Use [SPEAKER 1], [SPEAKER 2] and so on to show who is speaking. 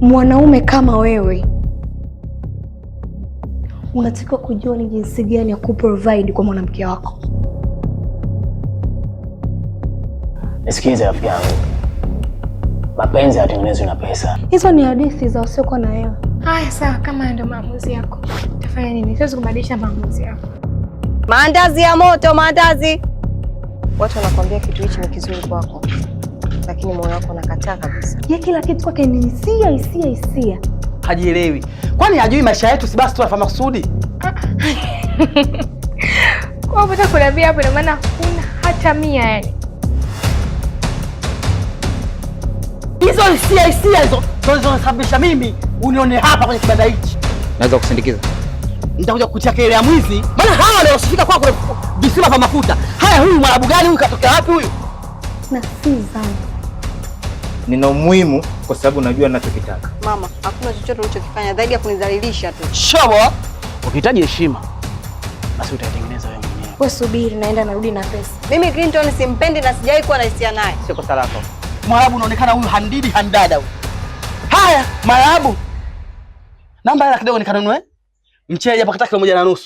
[SPEAKER 1] Mwanaume kama wewe unatakiwa kujua ni jinsi gani ya kuprovide kwa mwanamke wako.
[SPEAKER 2] Nisikize rafiki yangu, mapenzi hayatengenezwi na pesa.
[SPEAKER 1] Hizo ni hadithi za wasiokuwa na hela.
[SPEAKER 3] Haya sawa, kama ndio maamuzi yako, utafanya nini? Siwezi kubadilisha maamuzi yako.
[SPEAKER 4] Maandazi ya moto, maandazi. Watu wanakuambia kitu hichi ni kizuri kwako, lakini moyo wako unakataa kabisa.
[SPEAKER 1] Yeye kila kitu kwake ni hisia.
[SPEAKER 5] Hajielewi. Kwani hajui maisha yetu si basi tu afanya makusudi?
[SPEAKER 3] Kwa hiyo unataka kuniambia hapo ina maana huna hata 100 yani?
[SPEAKER 5] Hizo hisia hizo ndio zinasababisha mimi unione hapa kwenye kibanda hichi.
[SPEAKER 6] Naweza kusindikiza?
[SPEAKER 5] Nitakuja kukutia kelele ya mwizi. Maana hawa leo usifika kwako visima vya mafuta. Haya, huyu mwarabu gani huyu, katoka wapi huyu?
[SPEAKER 1] Na si zangu.
[SPEAKER 6] Nina umuhimu kwa sababu najua ninachokitaka.
[SPEAKER 4] Mama, hakuna chochote ulichokifanya zaidi ya kunidhalilisha tu.
[SPEAKER 5] Shobo,
[SPEAKER 2] ukihitaji heshima basi utaitengeneza wewe mwenyewe.
[SPEAKER 1] Wewe subiri, naenda narudi na pesa.
[SPEAKER 4] Mimi Clinton simpendi na sijawahi kuwa na hisia naye.
[SPEAKER 6] Sio kosa lako.
[SPEAKER 5] mwarabu unaonekana huyu handidi handada huyu. Haya, mwarabu. Namba hela kidogo nikanunue mchele hapo, kata kilo 1.5.